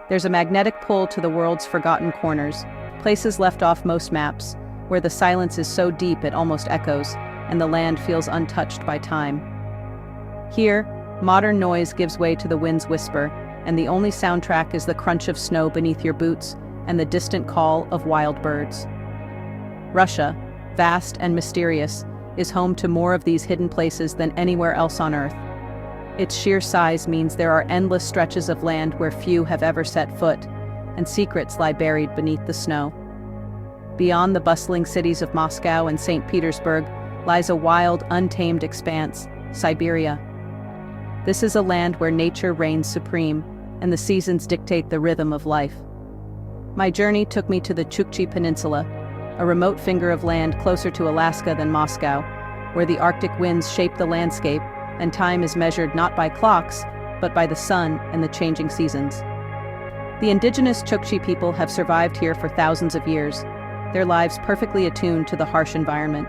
There's a magnetic pull to the world's forgotten corners, places left off most maps, where the silence is so deep it almost echoes, and the land feels untouched by time. Here, modern noise gives way to the wind's whisper, and the only soundtrack is the crunch of snow beneath your boots and the distant call of wild birds. Russia, vast and mysterious, is home to more of these hidden places than anywhere else on Earth. Its sheer size means there are endless stretches of land where few have ever set foot, and secrets lie buried beneath the snow. Beyond the bustling cities of Moscow and St. Petersburg lies a wild, untamed expanse, Siberia. This is a land where nature reigns supreme, and the seasons dictate the rhythm of life. My journey took me to the Chukchi Peninsula, a remote finger of land closer to Alaska than Moscow, where the Arctic winds shape the landscape and time is measured not by clocks, but by the sun and the changing seasons. The indigenous Chukchi people have survived here for thousands of years, their lives perfectly attuned to the harsh environment.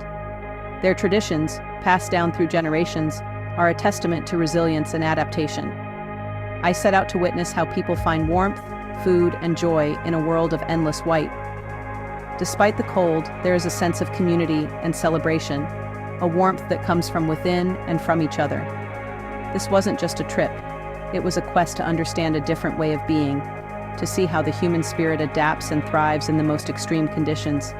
Their traditions, passed down through generations, are a testament to resilience and adaptation. I set out to witness how people find warmth, food, and joy in a world of endless white. Despite the cold, there is a sense of community and celebration, a warmth that comes from within and from each other. This wasn't just a trip. It was a quest to understand a different way of being, to see how the human spirit adapts and thrives in the most extreme conditions.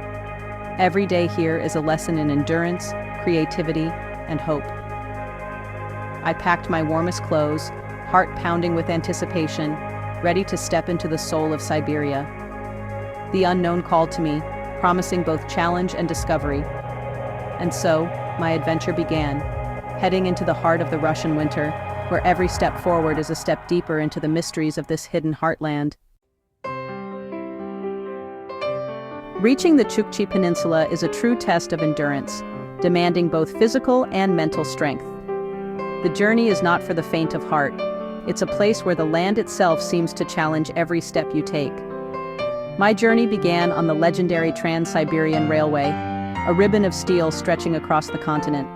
Every day here is a lesson in endurance, creativity, and hope. I packed my warmest clothes, heart pounding with anticipation, ready to step into the soul of Siberia. The unknown called to me, promising both challenge and discovery. And so, my adventure began, heading into the heart of the Russian winter, where every step forward is a step deeper into the mysteries of this hidden heartland. Reaching the Chukchi Peninsula is a true test of endurance, demanding both physical and mental strength. The journey is not for the faint of heart. It's a place where the land itself seems to challenge every step you take. My journey began on the legendary Trans-Siberian Railway, a ribbon of steel stretching across the continent.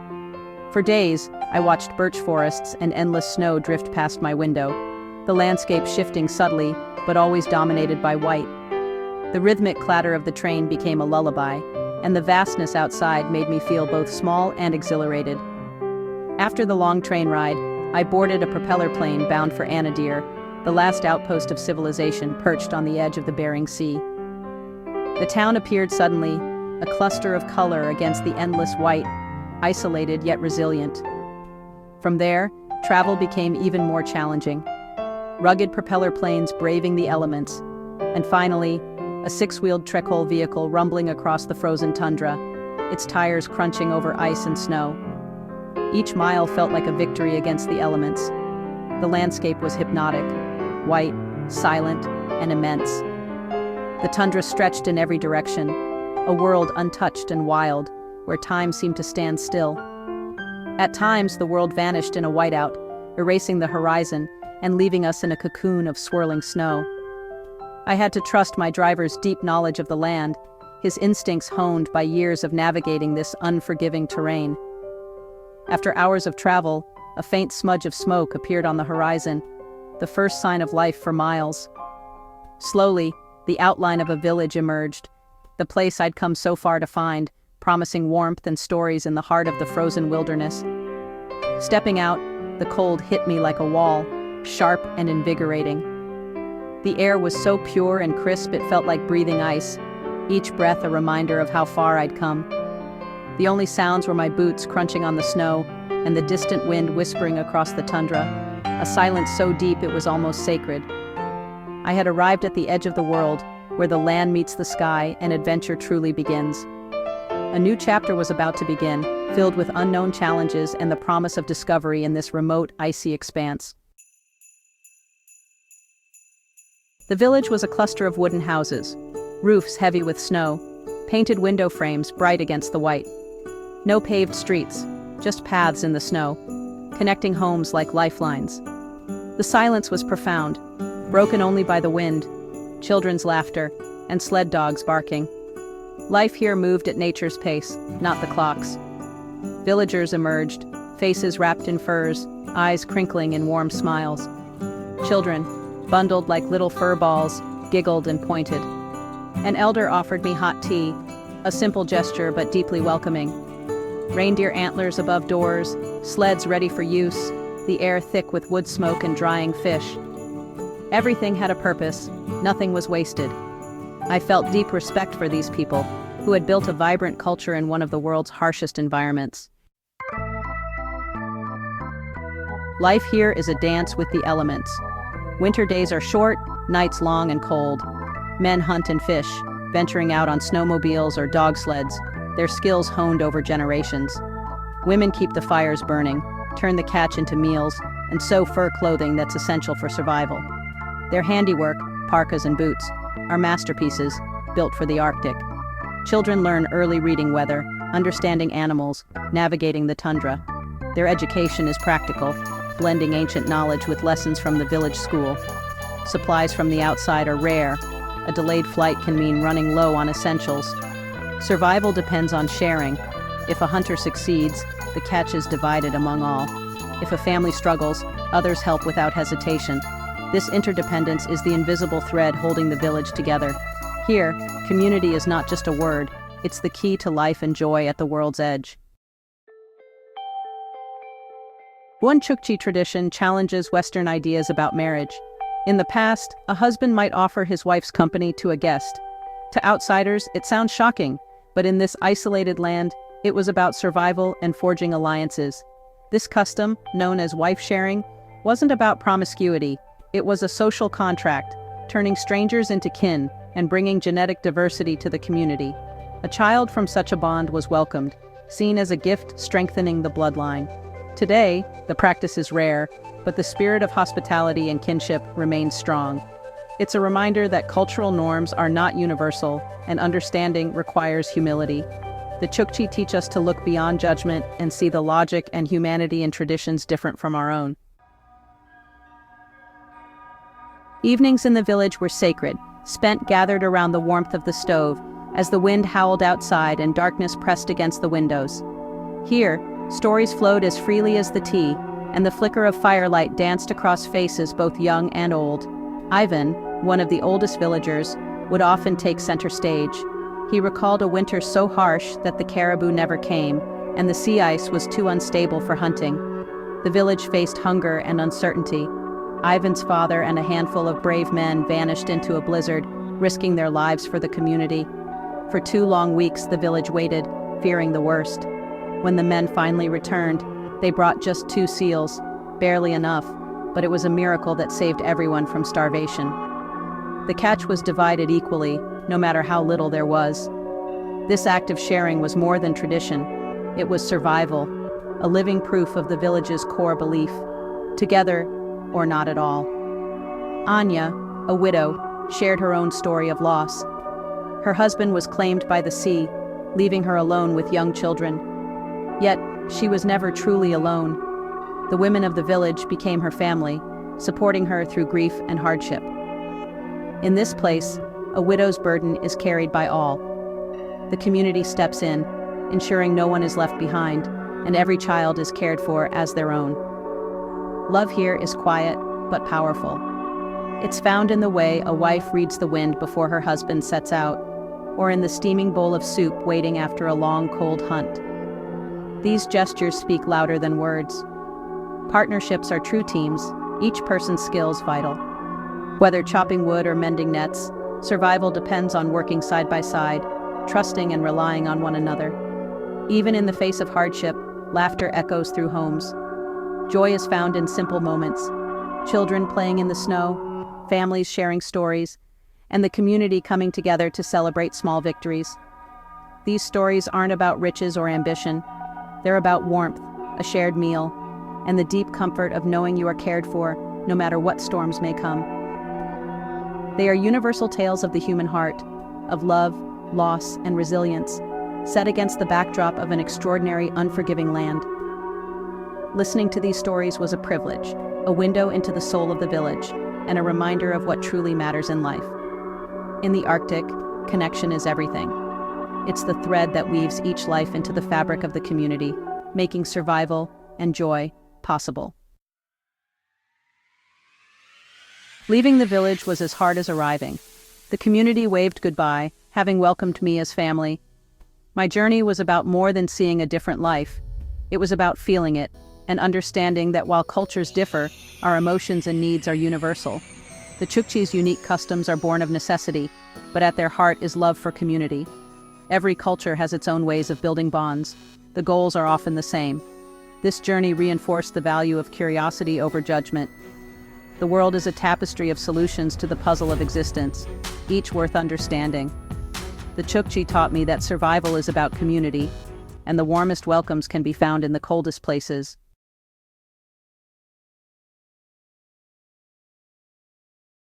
For days, I watched birch forests and endless snow drift past my window, the landscape shifting subtly, but always dominated by white. The rhythmic clatter of the train became a lullaby, and the vastness outside made me feel both small and exhilarated. After the long train ride, I boarded a propeller plane bound for Anadyr, the last outpost of civilization perched on the edge of the Bering Sea. The town appeared suddenly, a cluster of color against the endless white, isolated yet resilient. From there, travel became even more challenging. Rugged propeller planes braving the elements, and finally, a six-wheeled Trekol vehicle rumbling across the frozen tundra, its tires crunching over ice and snow. Each mile felt like a victory against the elements. The landscape was hypnotic, white, silent, and immense. The tundra stretched in every direction, a world untouched and wild, where time seemed to stand still. At times, the world vanished in a whiteout, erasing the horizon and leaving us in a cocoon of swirling snow. I had to trust my driver's deep knowledge of the land, his instincts honed by years of navigating this unforgiving terrain. After hours of travel, a faint smudge of smoke appeared on the horizon, the first sign of life for miles. Slowly, the outline of a village emerged, the place I'd come so far to find, promising warmth and stories in the heart of the frozen wilderness. Stepping out, the cold hit me like a wall, sharp and invigorating. The air was so pure and crisp it felt like breathing ice, each breath a reminder of how far I'd come. The only sounds were my boots crunching on the snow and the distant wind whispering across the tundra, a silence so deep it was almost sacred. I had arrived at the edge of the world, where the land meets the sky and adventure truly begins. A new chapter was about to begin, filled with unknown challenges and the promise of discovery in this remote, icy expanse. The village was a cluster of wooden houses, roofs heavy with snow, painted window frames bright against the white. No paved streets, just paths in the snow, connecting homes like lifelines. The silence was profound, broken only by the wind, children's laughter, and sled dogs barking. Life here moved at nature's pace, not the clock's. Villagers emerged, faces wrapped in furs, eyes crinkling in warm smiles. Children, bundled like little fur balls, giggled and pointed. An elder offered me hot tea, a simple gesture but deeply welcoming. Reindeer antlers above doors, sleds ready for use, the air thick with wood smoke and drying fish. Everything had a purpose, nothing was wasted. I felt deep respect for these people, who had built a vibrant culture in one of the world's harshest environments. Life here is a dance with the elements. Winter days are short, nights long and cold. Men hunt and fish, venturing out on snowmobiles or dog sleds, their skills honed over generations. Women keep the fires burning, turn the catch into meals, and sew fur clothing that's essential for survival. Their handiwork, parkas and boots, are masterpieces, built for the Arctic. Children learn early reading weather, understanding animals, navigating the tundra. Their education is practical, blending ancient knowledge with lessons from the village school. Supplies from the outside are rare. A delayed flight can mean running low on essentials. Survival depends on sharing. If a hunter succeeds, the catch is divided among all. If a family struggles, others help without hesitation. This interdependence is the invisible thread holding the village together. Here, community is not just a word, it's the key to life and joy at the world's edge. One Chukchi tradition challenges Western ideas about marriage. In the past, a husband might offer his wife's company to a guest. To outsiders, it sounds shocking, but in this isolated land, it was about survival and forging alliances. This custom, known as wife sharing, wasn't about promiscuity. It was a social contract, turning strangers into kin and bringing genetic diversity to the community. A child from such a bond was welcomed, seen as a gift strengthening the bloodline. Today, the practice is rare, but the spirit of hospitality and kinship remains strong. It's a reminder that cultural norms are not universal, and understanding requires humility. The Chukchi teach us to look beyond judgment and see the logic and humanity in traditions different from our own. Evenings in the village were sacred, spent gathered around the warmth of the stove, as the wind howled outside and darkness pressed against the windows. Here, stories flowed as freely as the tea, and the flicker of firelight danced across faces both young and old. Ivan, one of the oldest villagers, would often take center stage. He recalled a winter so harsh that the caribou never came, and the sea ice was too unstable for hunting. The village faced hunger and uncertainty. Ivan's father and a handful of brave men vanished into a blizzard, risking their lives for the community. For 2 long weeks, the village waited, fearing the worst. When the men finally returned, they brought just 2 seals, barely enough, but it was a miracle that saved everyone from starvation. The catch was divided equally, no matter how little there was. This act of sharing was more than tradition. It was survival, a living proof of the village's core belief: together or not at all. Anya, a widow, shared her own story of loss. Her husband was claimed by the sea, leaving her alone with young children. Yet, she was never truly alone. The women of the village became her family, supporting her through grief and hardship. In this place, a widow's burden is carried by all. The community steps in, ensuring no one is left behind, and every child is cared for as their own. Love here is quiet, but powerful. It's found in the way a wife reads the wind before her husband sets out, or in the steaming bowl of soup waiting after a long, cold hunt. These gestures speak louder than words. Partnerships are true teams, each person's skills vital. Whether chopping wood or mending nets, survival depends on working side by side, trusting and relying on one another. Even in the face of hardship, laughter echoes through homes. Joy is found in simple moments: children playing in the snow, families sharing stories, and the community coming together to celebrate small victories. These stories aren't about riches or ambition. They're about warmth, a shared meal, and the deep comfort of knowing you are cared for, no matter what storms may come. They are universal tales of the human heart, of love, loss, and resilience, set against the backdrop of an extraordinary, unforgiving land. Listening to these stories was a privilege, a window into the soul of the village, and a reminder of what truly matters in life. In the Arctic, connection is everything. It's the thread that weaves each life into the fabric of the community, making survival and joy possible. Leaving the village was as hard as arriving. The community waved goodbye, having welcomed me as family. My journey was about more than seeing a different life. It was about feeling it, and understanding that while cultures differ, our emotions and needs are universal. The Chukchi's unique customs are born of necessity, but at their heart is love for community. Every culture has its own ways of building bonds. The goals are often the same. This journey reinforced the value of curiosity over judgment. The world is a tapestry of solutions to the puzzle of existence, each worth understanding. The Chukchi taught me that survival is about community, and the warmest welcomes can be found in the coldest places.